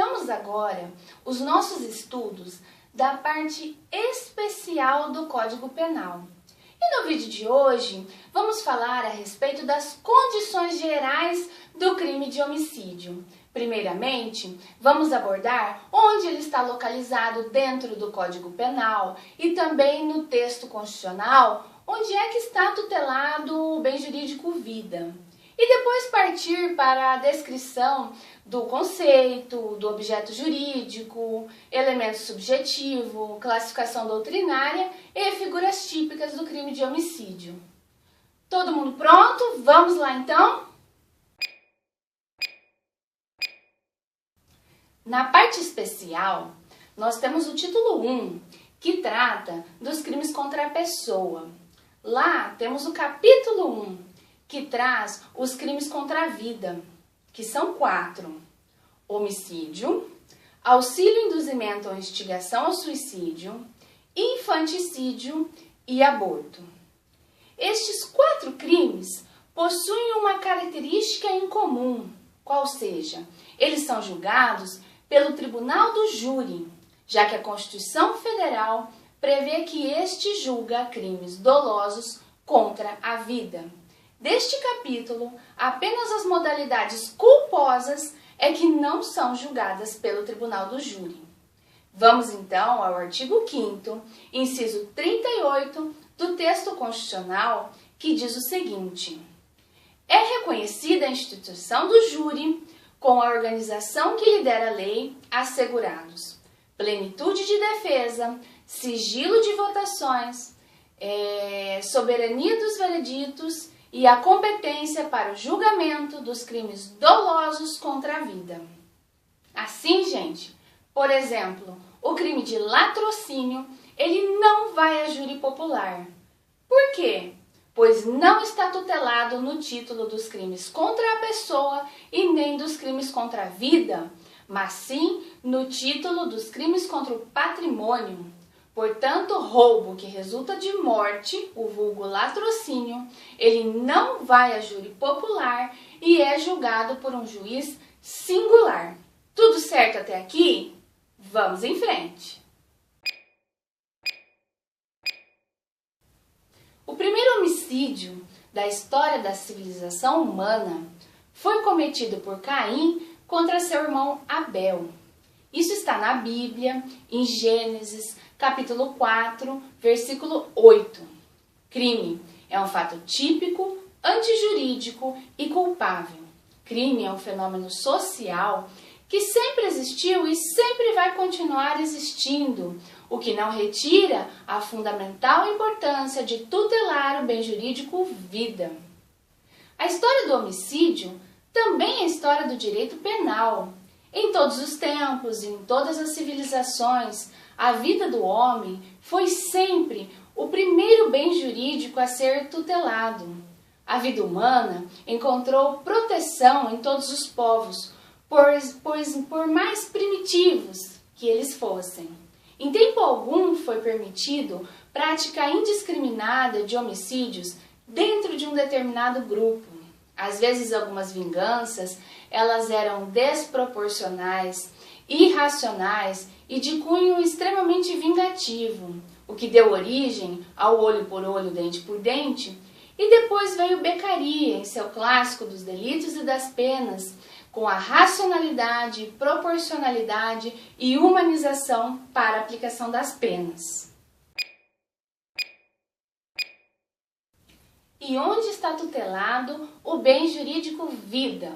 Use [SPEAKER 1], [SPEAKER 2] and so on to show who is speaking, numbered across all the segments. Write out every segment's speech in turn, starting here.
[SPEAKER 1] Iniciamos agora os nossos estudos da parte especial do Código Penal. E no vídeo de hoje vamos falar a respeito das condições gerais do crime de homicídio. Primeiramente, vamos abordar onde ele está localizado dentro do Código Penal e também no texto constitucional, onde é que está tutelado o bem jurídico vida. E depois partir para a descrição do conceito, do objeto jurídico, elemento subjetivo, classificação doutrinária e figuras típicas do crime de homicídio. Todo mundo pronto? Vamos lá então? Na parte especial, nós temos o título 1, que trata dos crimes contra a pessoa. Lá temos o capítulo 1, que traz os crimes contra a vida, que são 4. Homicídio, auxílio, induzimento ou instigação ao suicídio, infanticídio e aborto. Estes 4 crimes possuem uma característica em comum, qual seja, eles são julgados pelo Tribunal do Júri, já que a Constituição Federal prevê que este julga crimes dolosos contra a vida. Deste capítulo, apenas as modalidades culposas é que não são julgadas pelo Tribunal do Júri. Vamos então ao artigo 5º, inciso 38 do texto constitucional, que diz o seguinte: é reconhecida a instituição do júri com a organização que lhe der a lei, assegurados plenitude de defesa, sigilo de votações, soberania dos vereditos e a competência para o julgamento dos crimes dolosos contra a vida. Assim, gente, por exemplo, o crime de latrocínio, ele não vai a júri popular. Por quê? Pois não está tutelado no título dos crimes contra a pessoa e nem dos crimes contra a vida, mas sim no título dos crimes contra o patrimônio. Portanto, roubo que resulta de morte, o vulgo latrocínio, ele não vai a júri popular e é julgado por um juiz singular. Tudo certo até aqui? Vamos em frente! O primeiro homicídio da história da civilização humana foi cometido por Caim contra seu irmão Abel. Isso está na Bíblia, em Gênesis, capítulo 4, versículo 8. Crime é um fato típico, antijurídico e culpável. Crime é um fenômeno social que sempre existiu e sempre vai continuar existindo, o que não retira a fundamental importância de tutelar o bem jurídico vida. A história do homicídio também é a história do direito penal. Em todos os tempos e em todas as civilizações, a vida do homem foi sempre o primeiro bem jurídico a ser tutelado. A vida humana encontrou proteção em todos os povos, por mais primitivos que eles fossem. Em tempo algum foi permitido prática indiscriminada de homicídios dentro de um determinado grupo. Às vezes algumas vinganças, elas eram desproporcionais, irracionais e de cunho extremamente vingativo, o que deu origem ao olho por olho, dente por dente, e depois veio Beccaria, em seu clássico dos delitos e das penas, com a racionalidade, proporcionalidade e humanização para a aplicação das penas. E onde está tutelado o bem jurídico vida?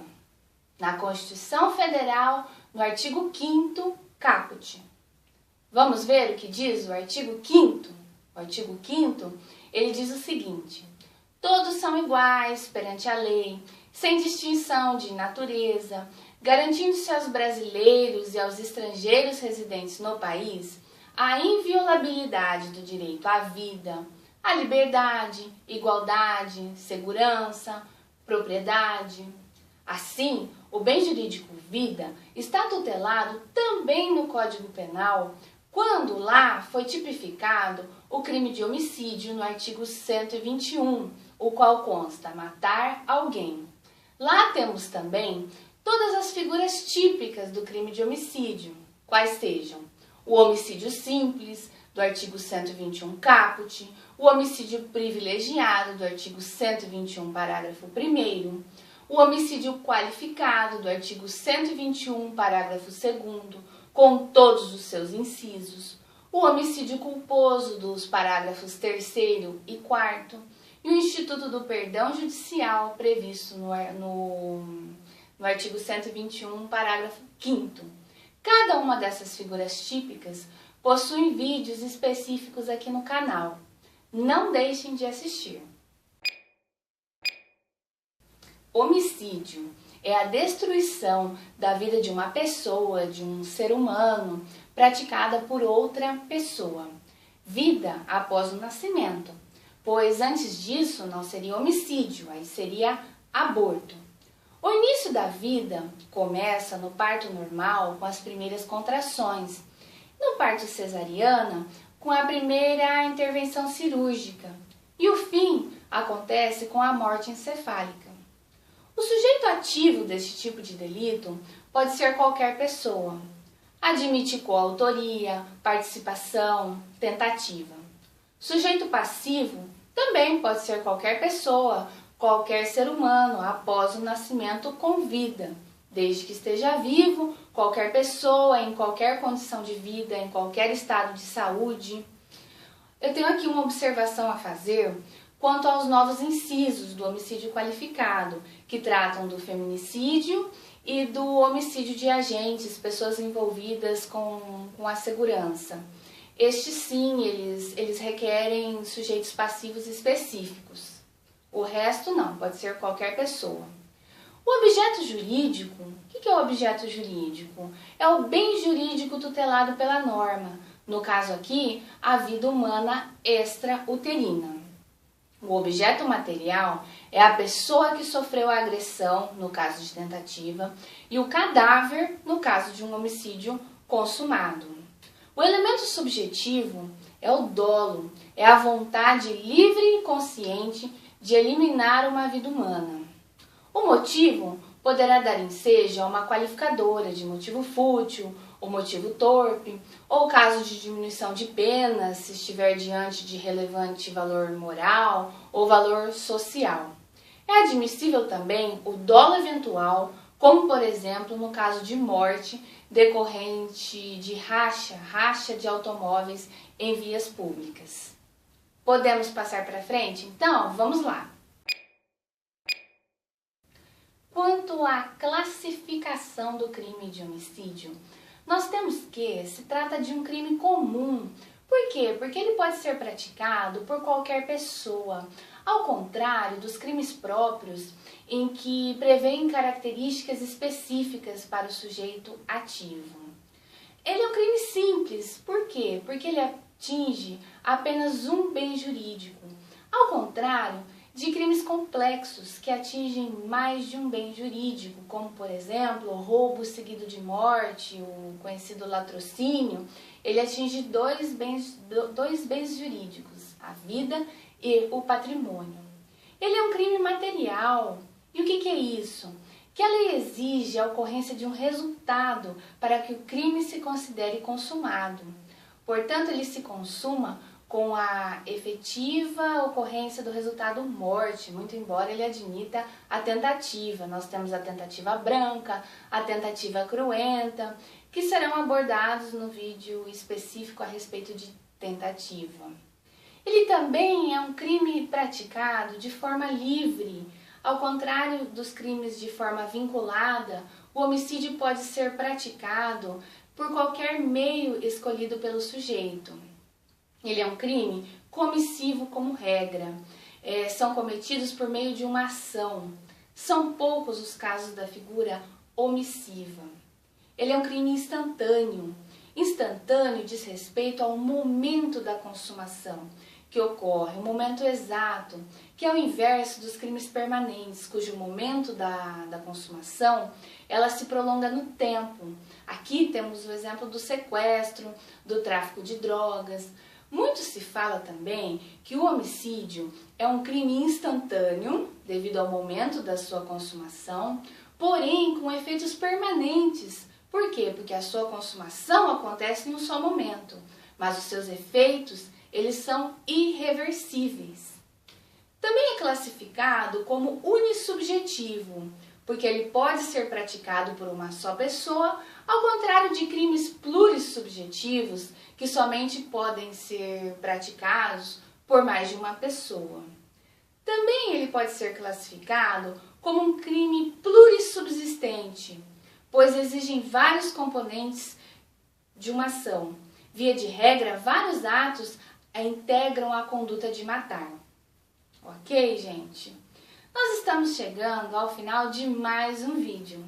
[SPEAKER 1] Na Constituição Federal, no artigo 5º, caput. Vamos ver o que diz o artigo 5º? O artigo 5º, ele diz o seguinte: todos são iguais perante a lei, sem distinção de natureza, garantindo-se aos brasileiros e aos estrangeiros residentes no país a inviolabilidade do direito à vida, à liberdade, igualdade, segurança, propriedade. Assim, o bem jurídico vida está tutelado também no Código Penal, quando lá foi tipificado o crime de homicídio no artigo 121, o qual consta matar alguém. Lá temos também todas as figuras típicas do crime de homicídio, quais sejam o homicídio simples, do artigo 121 caput, o homicídio privilegiado, do artigo 121, parágrafo 1º, o homicídio qualificado, do artigo 121, parágrafo 2º, com todos os seus incisos, o homicídio culposo, dos parágrafos 3º e 4º, e o Instituto do Perdão Judicial, previsto no artigo 121, parágrafo 5º. Cada uma dessas figuras típicas possui vídeos específicos aqui no canal. Não deixem de assistir. Homicídio é a destruição da vida de uma pessoa, de um ser humano, praticada por outra pessoa. Vida após o nascimento, pois antes disso não seria homicídio, aí seria aborto. O início da vida começa no parto normal, com as primeiras contrações. No parto cesariana, com a primeira intervenção cirúrgica. E o fim acontece com a morte encefálica. O sujeito ativo deste tipo de delito pode ser qualquer pessoa. Admite coautoria, participação, tentativa. Sujeito passivo também pode ser qualquer pessoa, qualquer ser humano após o nascimento com vida, desde que esteja vivo, qualquer pessoa, em qualquer condição de vida, em qualquer estado de saúde. Eu tenho aqui uma observação a fazer quanto aos novos incisos do homicídio qualificado, que tratam do feminicídio e do homicídio de agentes, pessoas envolvidas com a segurança. Estes sim, eles requerem sujeitos passivos específicos. O resto não, pode ser qualquer pessoa. O objeto jurídico, o que é o objeto jurídico? É o bem jurídico tutelado pela norma, no caso aqui, a vida humana extrauterina. O objeto material é a pessoa que sofreu a agressão, no caso de tentativa, e o cadáver, no caso de um homicídio consumado. O elemento subjetivo é o dolo, é a vontade livre e consciente de eliminar uma vida humana. O motivo poderá dar ensejo a uma qualificadora de motivo fútil, ou motivo torpe, ou caso de diminuição de pena, se estiver diante de relevante valor moral ou valor social. É admissível também o dolo eventual, como por exemplo no caso de morte decorrente de racha de automóveis em vias públicas. Podemos passar para frente? Então, vamos lá. Quanto à classificação do crime de homicídio, nós temos que se trata de um crime comum. Por quê? Porque ele pode ser praticado por qualquer pessoa, ao contrário dos crimes próprios, em que prevêem características específicas para o sujeito ativo. Ele é um crime simples. Por quê? Porque ele atinge apenas um bem jurídico, ao contrário de crimes complexos que atingem mais de um bem jurídico, como por exemplo, o roubo seguido de morte, o conhecido latrocínio. Ele atinge dois bens jurídicos, a vida e o patrimônio. Ele é um crime material. E o que é isso? Que a lei exige a ocorrência de um resultado para que o crime se considere consumado. Portanto, ele se consuma com a efetiva ocorrência do resultado morte, muito embora ele admita a tentativa. Nós temos a tentativa branca, a tentativa cruenta, que serão abordados no vídeo específico a respeito de tentativa. Ele também é um crime praticado de forma livre. Ao contrário dos crimes de forma vinculada, o homicídio pode ser praticado por qualquer meio escolhido pelo sujeito. Ele é um crime comissivo como regra. São cometidos por meio de uma ação. São poucos os casos da figura omissiva. Ele é um crime instantâneo. Instantâneo diz respeito ao momento da consumação que ocorre, o momento exato, que é o inverso dos crimes permanentes, cujo momento da consumação ela se prolonga no tempo. Aqui temos o exemplo do sequestro, do tráfico de drogas. Muito se fala também que o homicídio é um crime instantâneo, devido ao momento da sua consumação, porém com efeitos permanentes. Por quê? Porque a sua consumação acontece no só momento, mas os seus efeitos, eles são irreversíveis. Também é classificado como unissubjetivo, porque ele pode ser praticado por uma só pessoa, ao contrário de crimes plurissubjetivos, que somente podem ser praticados por mais de uma pessoa. Também ele pode ser classificado como um crime plurissubsistente, pois exigem vários componentes de uma ação. Via de regra, vários atos integram a conduta de matar. Ok, gente? Nós estamos chegando ao final de mais um vídeo.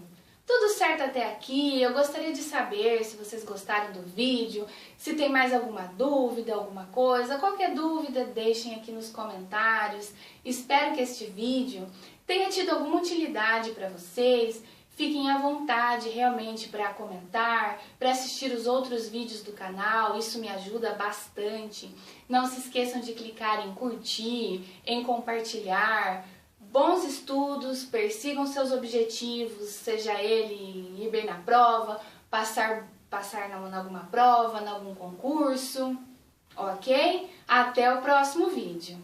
[SPEAKER 1] Tudo certo até aqui? Eu gostaria de saber se vocês gostaram do vídeo, se tem mais alguma dúvida, alguma coisa. Qualquer dúvida, deixem aqui nos comentários. Espero que este vídeo tenha tido alguma utilidade para vocês. Fiquem à vontade realmente para comentar, para assistir os outros vídeos do canal, isso me ajuda bastante. Não se esqueçam de clicar em curtir, em compartilhar. Bons estudos, persigam seus objetivos, seja ele ir bem na prova, passar em alguma prova, em algum concurso, ok? Até o próximo vídeo.